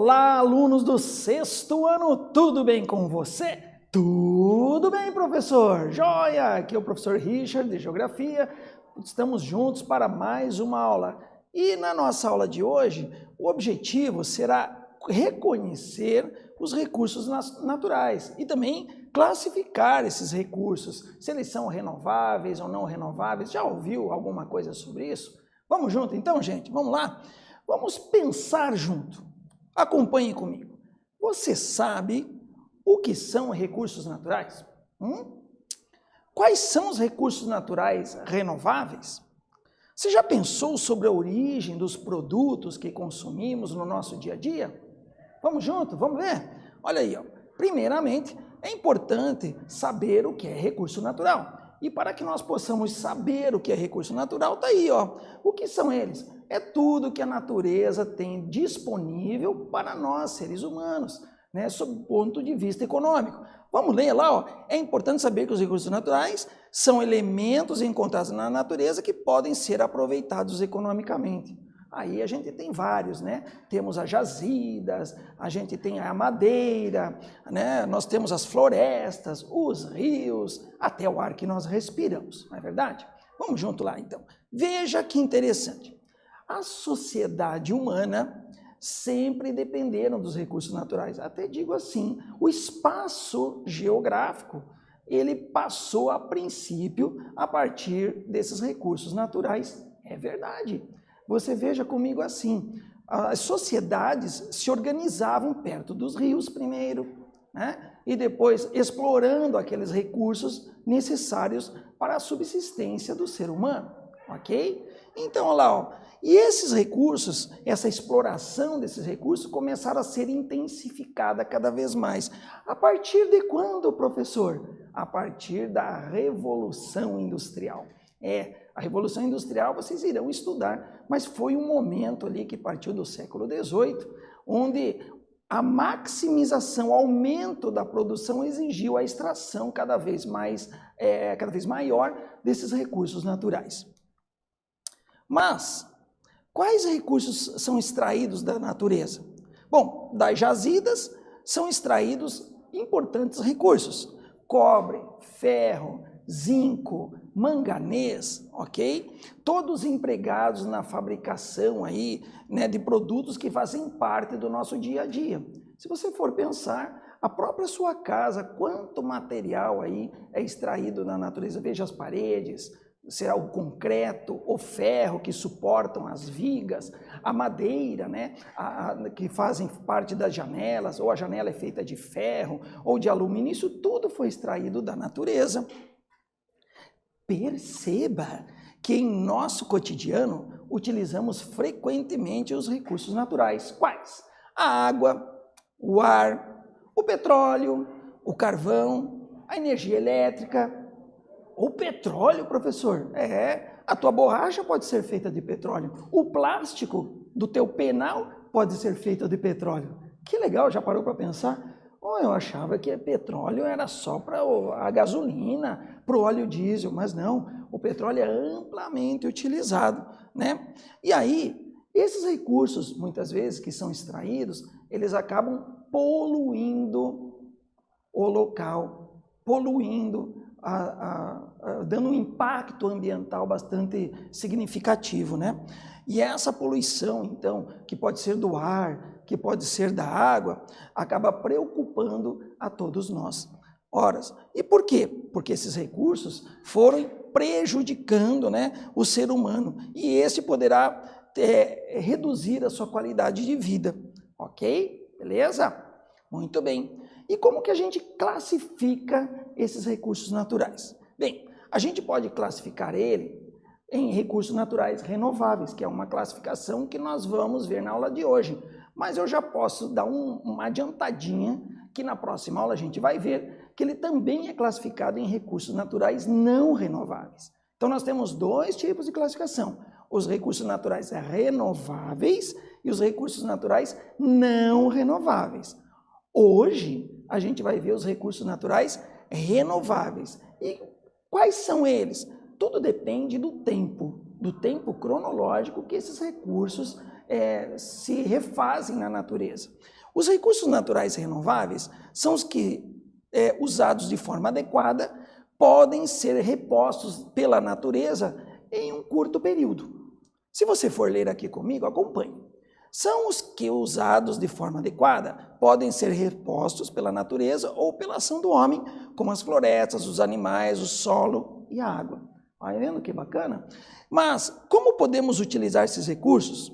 Olá, alunos do sexto ano, tudo bem com você? Tudo bem, professor? Joia! Aqui é o professor Richard, de Geografia. Estamos juntos para mais uma aula. E na nossa aula de hoje, o objetivo será reconhecer os recursos naturais e também classificar esses recursos, se eles são renováveis ou não renováveis. Já ouviu alguma coisa sobre isso? Vamos junto então, gente? Vamos lá? Vamos pensar junto. Acompanhe comigo. Você sabe o que são recursos naturais? Quais são os recursos naturais renováveis? Você já pensou sobre a origem dos produtos que consumimos no nosso dia a dia? Vamos junto? Vamos ver? Olha aí, ó. Primeiramente, é importante saber o que é recurso natural. E para que nós possamos saber o que é recurso natural, tá aí, ó. O que são eles? É tudo que a natureza tem disponível para nós, seres humanos, né, sob o ponto de vista econômico. Vamos ler lá, ó. É importante saber que os recursos naturais são elementos encontrados na natureza que podem ser aproveitados economicamente. Aí a gente tem vários, né? Temos as jazidas, a gente tem a madeira, né? Nós temos as florestas, os rios, até o ar que nós respiramos, não é verdade? Vamos junto lá então. Veja que interessante. A sociedade humana sempre dependeram dos recursos naturais. Até digo assim, o espaço geográfico, ele passou a princípio a partir desses recursos naturais. É verdade. Você veja comigo assim, as sociedades se organizavam perto dos rios primeiro, né? E depois explorando aqueles recursos necessários para a subsistência do ser humano, ok? Então, olha lá, ó, e esses recursos, essa exploração desses recursos começaram a ser intensificada cada vez mais. A partir de quando, professor? A partir da Revolução Industrial. A Revolução Industrial vocês irão estudar, mas foi um momento ali que partiu do século XVIII, onde a maximização, o aumento da produção exigiu a extração cada vez maior desses recursos naturais. Mas, quais recursos são extraídos da natureza? Bom, das jazidas são extraídos importantes recursos: cobre, ferro, zinco, manganês, ok? Todos empregados na fabricação aí, né, de produtos que fazem parte do nosso dia a dia. Se você for pensar, a própria sua casa, quanto material aí é extraído da natureza? Veja as paredes, será o concreto, o ferro que suportam as vigas, a madeira, né, que fazem parte das janelas, ou a janela é feita de ferro ou de alumínio, isso tudo foi extraído da natureza. Perceba que em nosso cotidiano utilizamos frequentemente os recursos naturais. Quais? A água, o ar, o petróleo, o carvão, a energia elétrica. O petróleo, professor? A tua borracha pode ser feita de petróleo. O plástico do teu penal pode ser feito de petróleo. Que legal, já parou para pensar? Eu achava que petróleo era só para a gasolina, para o óleo diesel, mas não, o petróleo é amplamente utilizado, né? E aí, esses recursos, muitas vezes, que são extraídos, eles acabam poluindo o local, poluindo, dando um impacto ambiental bastante significativo, né? E essa poluição, então, que pode ser do ar, que pode ser da água, acaba preocupando a todos nós. Ora, e por quê? Porque esses recursos foram prejudicando, né, o ser humano, e esse poderá reduzir a sua qualidade de vida, ok? Beleza? Muito bem. E como que a gente classifica esses recursos naturais? Bem, a gente pode classificar ele em recursos naturais renováveis, que é uma classificação que nós vamos ver na aula de hoje. Mas eu já posso dar uma adiantadinha, que na próxima aula a gente vai ver que ele também é classificado em recursos naturais não renováveis. Então nós temos dois tipos de classificação: os recursos naturais renováveis e os recursos naturais não renováveis. Hoje a gente vai ver os recursos naturais renováveis. E quais são eles? Tudo depende do tempo do tempo cronológico que esses recursos se refazem na natureza. Os recursos naturais renováveis são os que, usados de forma adequada, podem ser repostos pela natureza em um curto período. Se você for ler aqui comigo, acompanhe. São os que, usados de forma adequada, podem ser repostos pela natureza ou pela ação do homem, como as florestas, os animais, o solo e a água. Vai vendo que bacana? Mas como podemos utilizar esses recursos?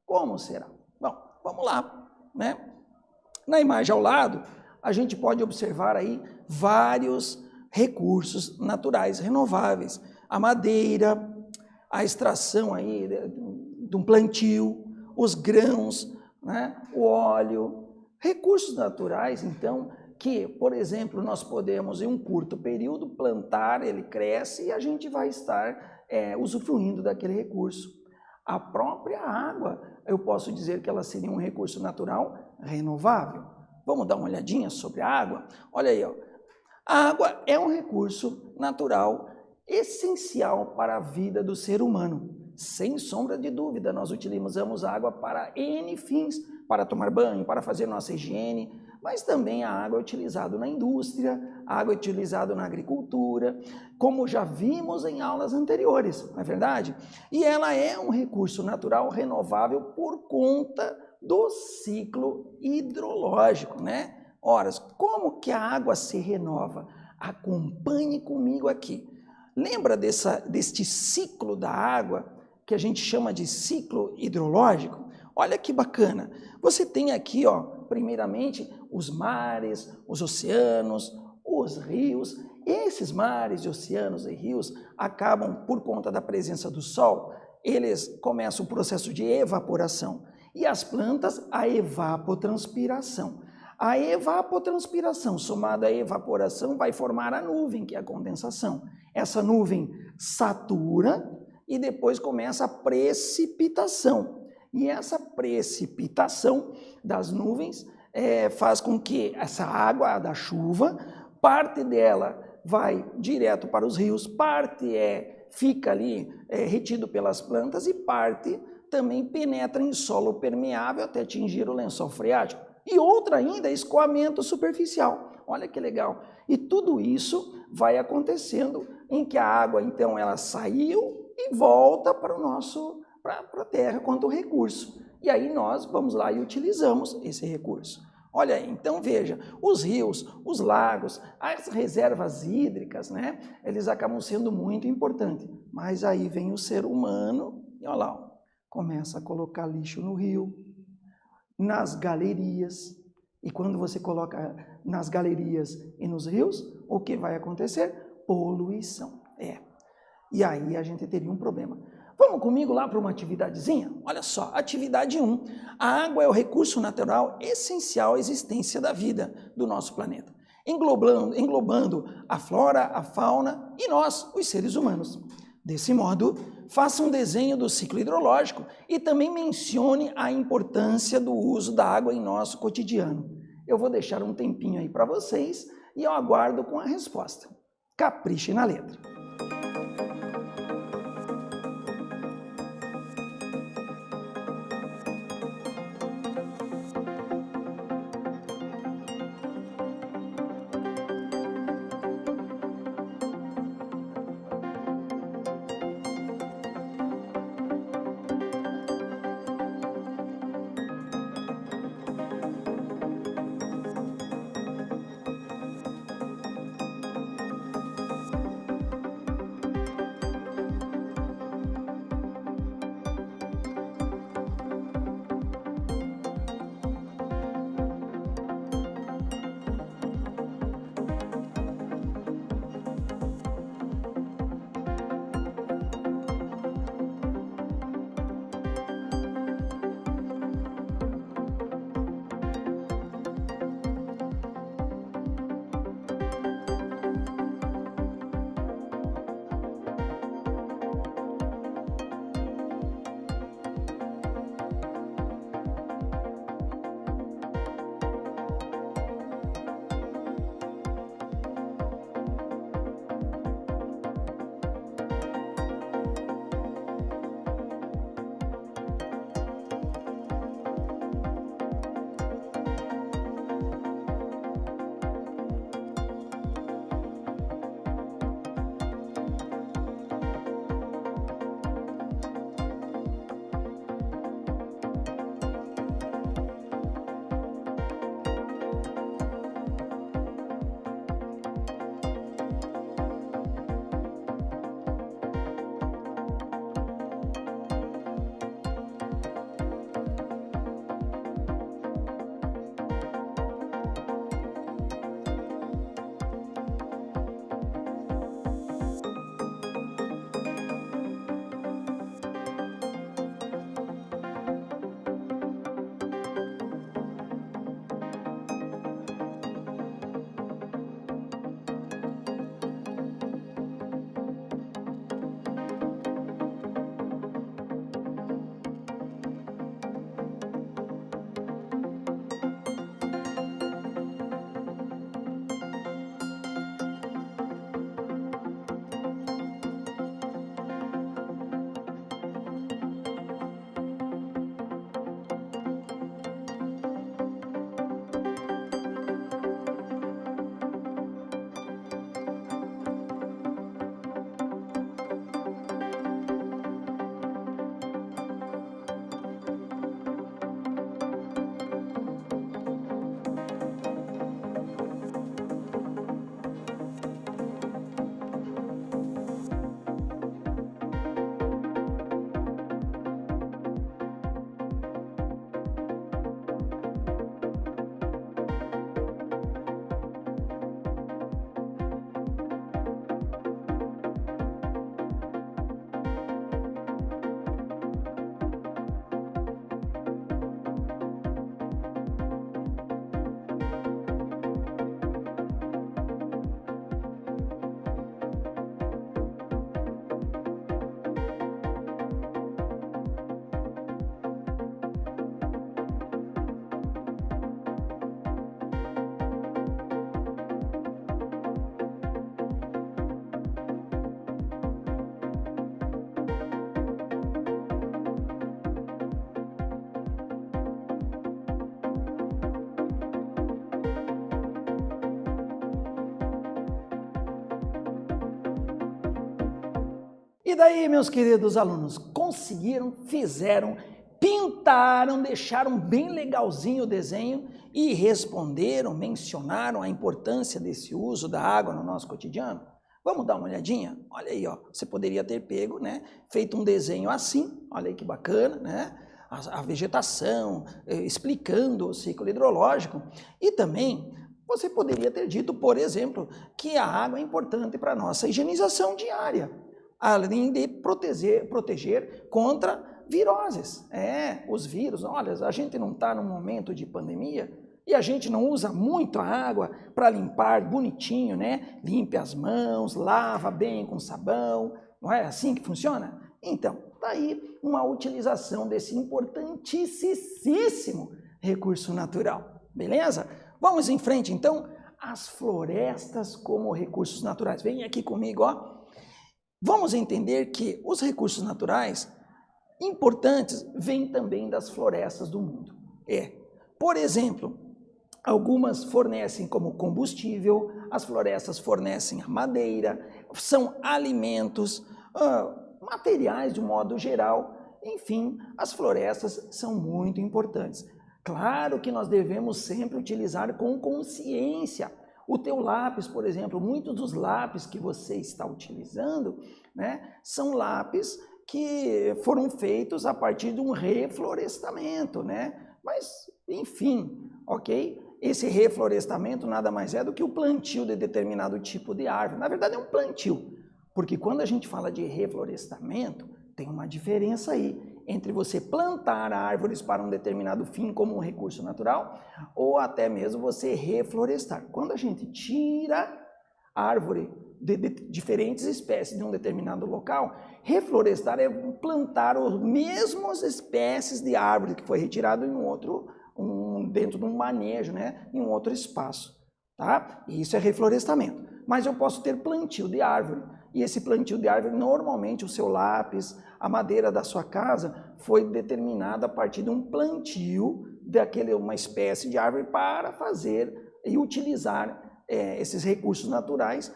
Como será? Bom, vamos lá, né? Na imagem ao lado, a gente pode observar aí vários recursos naturais renováveis. A madeira, a extração aí de um plantio, os grãos, né? O óleo. Recursos naturais, então, que, por exemplo, nós podemos, em um curto período, plantar, ele cresce e a gente vai estar usufruindo daquele recurso. A própria água, eu posso dizer que ela seria um recurso natural renovável. Vamos dar uma olhadinha sobre a água? Olha aí, ó. A água é um recurso natural essencial para a vida do ser humano. Sem sombra de dúvida, nós utilizamos a água para N fins, para tomar banho, para fazer nossa higiene, mas também a água é utilizada na indústria, a água é utilizada na agricultura, como já vimos em aulas anteriores, não é verdade? E ela é um recurso natural renovável por conta do ciclo hidrológico, né? Ora, como que a água se renova? Acompanhe comigo aqui. Lembra deste ciclo da água, que a gente chama de ciclo hidrológico? Olha que bacana. Você tem aqui, ó, primeiramente, os mares, os oceanos, os rios. Esses mares, oceanos e rios acabam, por conta da presença do sol, eles começam o processo de evaporação. E as plantas, a evapotranspiração. A evapotranspiração somada à evaporação vai formar a nuvem, que é a condensação. Essa nuvem satura e depois começa a precipitação. E essa precipitação das nuvens faz com que essa água da chuva, parte dela vai direto para os rios, parte fica ali retido pelas plantas e parte também penetra em solo permeável até atingir o lençol freático. E outra ainda, escoamento superficial. Olha que legal. E tudo isso vai acontecendo em que a água, então, ela saiu e volta para a terra quanto recurso. E aí nós vamos lá e utilizamos esse recurso. Olha aí, então veja, os rios, os lagos, as reservas hídricas, né? Eles acabam sendo muito importantes. Mas aí vem o ser humano e olha lá, ó, começa a colocar lixo no rio, nas galerias. E quando você coloca nas galerias e nos rios, o que vai acontecer? Poluição. E aí a gente teria um problema. Vamos comigo lá para uma atividadezinha? Olha só, atividade 1. A água é o recurso natural essencial à existência da vida do nosso planeta, englobando a flora, a fauna e nós, os seres humanos. Desse modo, faça um desenho do ciclo hidrológico e também mencione a importância do uso da água em nosso cotidiano. Eu vou deixar um tempinho aí para vocês e eu aguardo com a resposta. Capriche na letra. E daí, meus queridos alunos, conseguiram, fizeram, pintaram, deixaram bem legalzinho o desenho e responderam, mencionaram a importância desse uso da água no nosso cotidiano? Vamos dar uma olhadinha? Olha aí, ó, você poderia ter pego, né, feito um desenho assim, olha aí que bacana, né? A vegetação, explicando o ciclo hidrológico. E também você poderia ter dito, por exemplo, que a água é importante para a nossa higienização diária, além de proteger contra viroses. Os vírus, olha, a gente não está num momento de pandemia e a gente não usa muito a água para limpar bonitinho, né? Limpe as mãos, lava bem com sabão, não é assim que funciona? Então, está aí uma utilização desse importantíssimo recurso natural, beleza? Vamos em frente, então, as florestas como recursos naturais. Vem aqui comigo, ó. Vamos entender que os recursos naturais importantes vêm também das florestas do mundo. Por exemplo, algumas fornecem como combustível, as florestas fornecem a madeira, são alimentos, materiais de um modo geral, enfim, as florestas são muito importantes. Claro que nós devemos sempre utilizar com consciência. O teu lápis, por exemplo, muitos dos lápis que você está utilizando, né, são lápis que foram feitos a partir de um reflorestamento, né? Mas, enfim, ok? Esse reflorestamento nada mais é do que o plantio de determinado tipo de árvore. Na verdade é um plantio, porque quando a gente fala de reflorestamento, tem uma diferença aí entre você plantar árvores para um determinado fim como um recurso natural ou até mesmo você reflorestar. Quando a gente tira árvore de diferentes espécies de um determinado local, reflorestar é plantar as mesmas espécies de árvore que foi retirado em dentro de um manejo, né, em um outro espaço, tá? Isso é reflorestamento. Mas eu posso ter plantio de árvore, e esse plantio de árvore, normalmente o seu lápis, a madeira da sua casa, foi determinada a partir de um plantio uma espécie de árvore para fazer e utilizar esses recursos naturais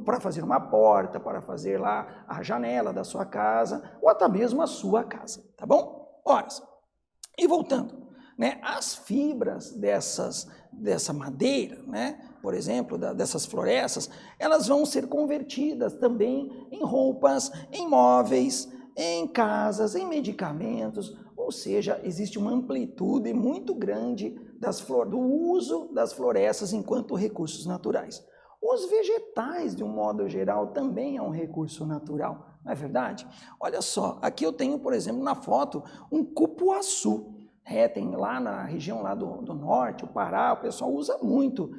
para fazer uma porta, para fazer lá a janela da sua casa, ou até mesmo a sua casa, tá bom? Ora, e voltando, né, as fibras dessa madeira, né, por exemplo, dessas florestas, elas vão ser convertidas também em roupas, em móveis, em casas, em medicamentos, ou seja, existe uma amplitude muito grande do uso das florestas enquanto recursos naturais. Os vegetais, de um modo geral, também é um recurso natural, não é verdade? Olha só, aqui eu tenho, por exemplo, na foto, um cupuaçu. Tem lá na região lá do norte, o Pará, o pessoal usa muito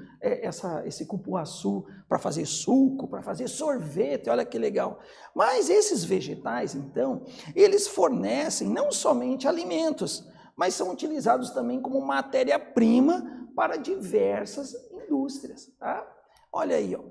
esse cupuaçu para fazer suco, para fazer sorvete, olha que legal. Mas esses vegetais, então, eles fornecem não somente alimentos, mas são utilizados também como matéria-prima para diversas indústrias, tá? Olha aí, ó.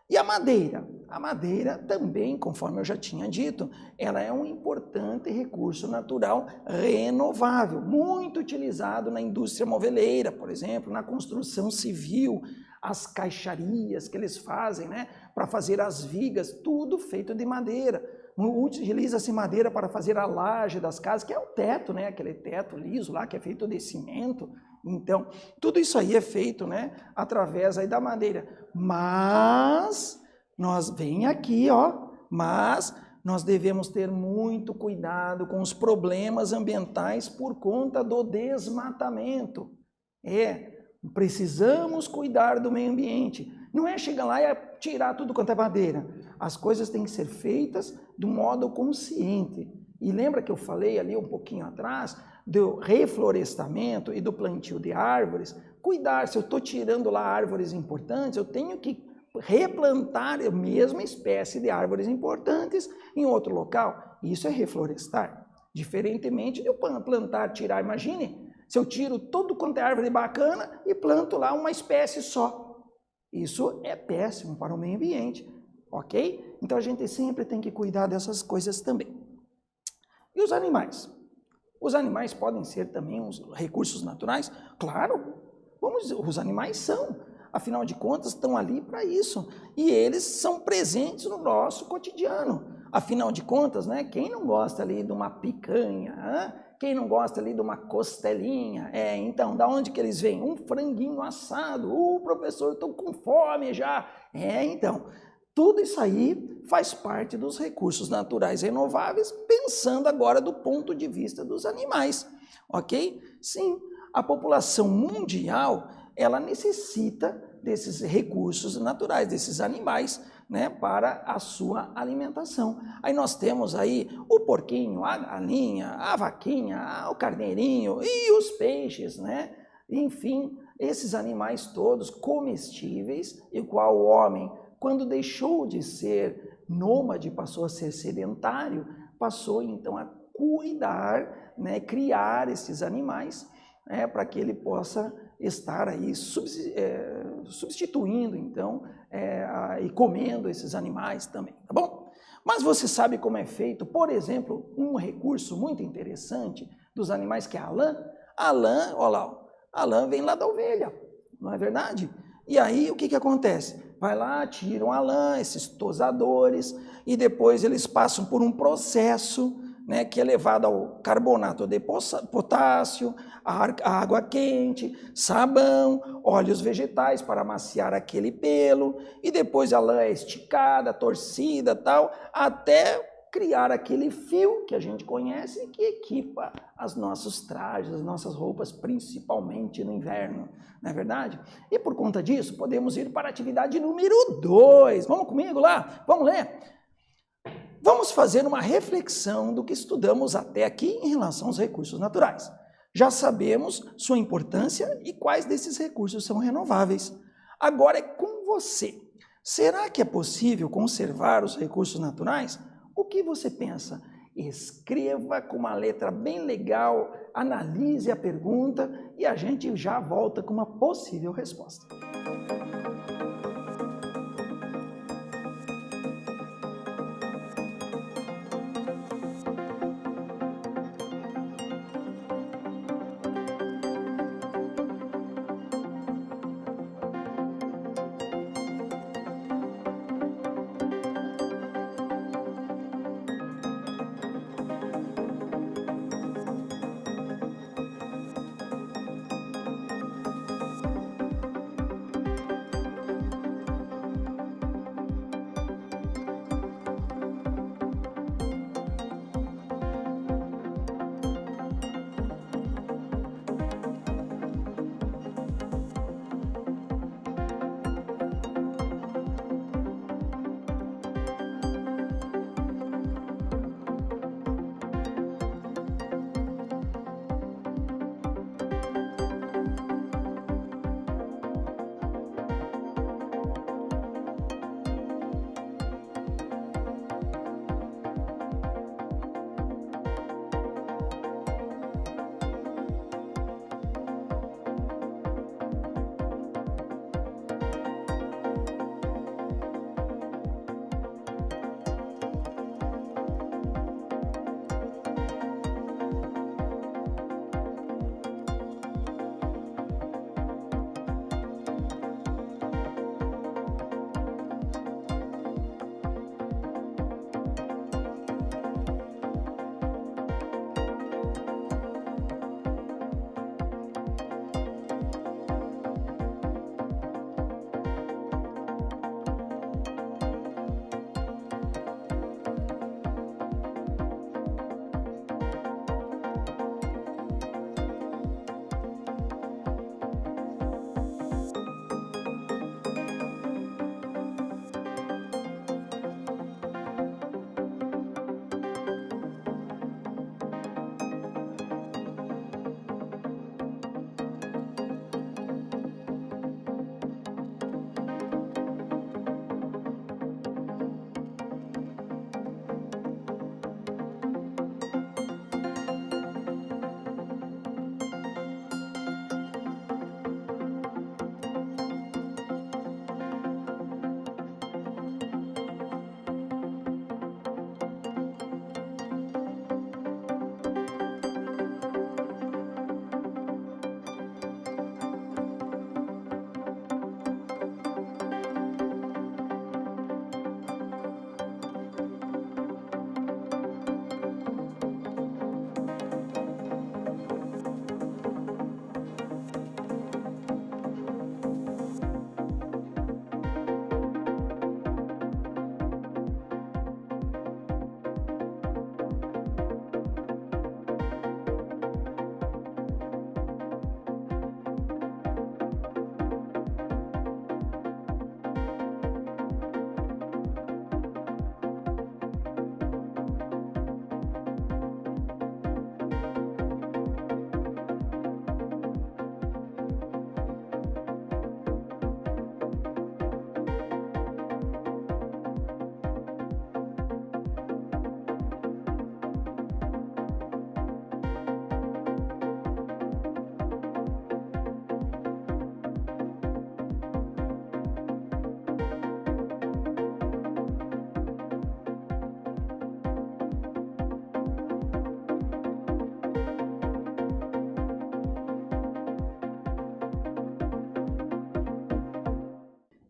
E a madeira? A madeira também, conforme eu já tinha dito, ela é um importante recurso natural renovável, muito utilizado na indústria moveleira, por exemplo, na construção civil, as caixarias que eles fazem, né, para fazer as vigas, tudo feito de madeira. Utiliza-se madeira para fazer a laje das casas, que é o teto, né, aquele teto liso lá que é feito de cimento. Então, tudo isso aí é feito, né, através aí da madeira. Mas nós devemos ter muito cuidado com os problemas ambientais por conta do desmatamento. Precisamos cuidar do meio ambiente. Não é chegar lá e tirar tudo quanto é madeira. As coisas têm que ser feitas de um modo consciente. E lembra que eu falei ali um pouquinho atrás do reflorestamento e do plantio de árvores? Cuidar, se eu estou tirando lá árvores importantes, eu tenho que replantar a mesma espécie de árvores importantes em outro local. Isso é reflorestar. Diferentemente de eu plantar, tirar, imagine, se eu tiro tudo quanto é árvore bacana e planto lá uma espécie só. Isso é péssimo para o meio ambiente, ok? Então a gente sempre tem que cuidar dessas coisas também. E os animais? Os animais podem ser também uns recursos naturais? Claro, os animais são. Afinal de contas, estão ali para isso. E eles são presentes no nosso cotidiano. Afinal de contas, né, quem não gosta ali de uma picanha, hein? Quem não gosta ali de uma costelinha? Então, da onde que eles vêm? Um franguinho assado. Professor, eu estou com fome já. Então, tudo isso aí faz parte dos recursos naturais renováveis, pensando agora do ponto de vista dos animais, ok? Sim, a população mundial, ela necessita desses recursos naturais, desses animais, né, para a sua alimentação. Aí nós temos aí o porquinho, a galinha, a vaquinha, o carneirinho e os peixes, né? Enfim, esses animais todos comestíveis, e qual o homem, quando deixou de ser nômade, passou a ser sedentário, passou então a cuidar, né, criar esses animais, para que ele possa estar aí substituindo então e comendo esses animais também, tá bom? Mas você sabe como é feito, por exemplo, um recurso muito interessante dos animais que é a lã? A lã, olha lá, a lã vem lá da ovelha, não é verdade? E aí o que acontece? Vai lá, tiram a lã, esses tosadores, e depois eles passam por um processo, né, que é levado ao carbonato de potássio, a água quente, sabão, óleos vegetais para amaciar aquele pelo, e depois a lã é esticada, torcida, tal, até criar aquele fio que a gente conhece e que equipa os nossos trajes, as nossas roupas, principalmente no inverno, não é verdade? E por conta disso, podemos ir para a atividade número 2. Vamos comigo lá? Vamos ler? Vamos fazer uma reflexão do que estudamos até aqui em relação aos recursos naturais. Já sabemos sua importância e quais desses recursos são renováveis. Agora é com você. Será que é possível conservar os recursos naturais? O que você pensa? Escreva com uma letra bem legal, analise a pergunta e a gente já volta com uma possível resposta.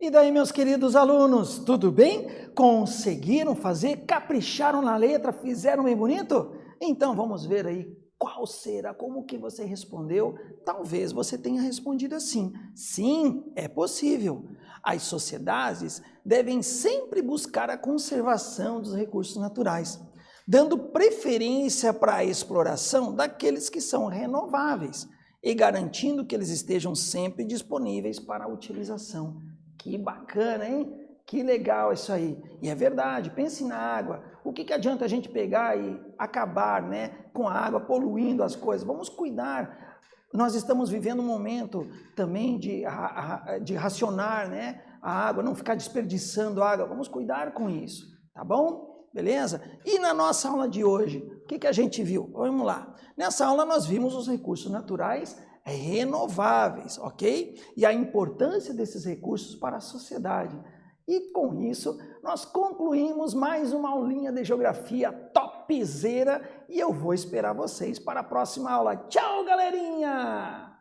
E daí, meus queridos alunos, tudo bem? Conseguiram fazer? Capricharam na letra? Fizeram bem bonito? Então vamos ver aí qual será, como que você respondeu. Talvez você tenha respondido assim: sim, é possível. As sociedades devem sempre buscar a conservação dos recursos naturais, dando preferência para a exploração daqueles que são renováveis e garantindo que eles estejam sempre disponíveis para a utilização. Que bacana, hein? Que legal isso aí. E é verdade, pense na água. O que adianta a gente pegar e acabar, né, com a água, poluindo as coisas? Vamos cuidar. Nós estamos vivendo um momento também de racionar, né, a água, não ficar desperdiçando água. Vamos cuidar com isso, tá bom? Beleza? E na nossa aula de hoje, o que a gente viu? Vamos lá. Nessa aula nós vimos os recursos naturais renováveis, ok? E a importância desses recursos para a sociedade. E com isso, nós concluímos mais uma aulinha de geografia topzera e eu vou esperar vocês para a próxima aula. Tchau, galerinha!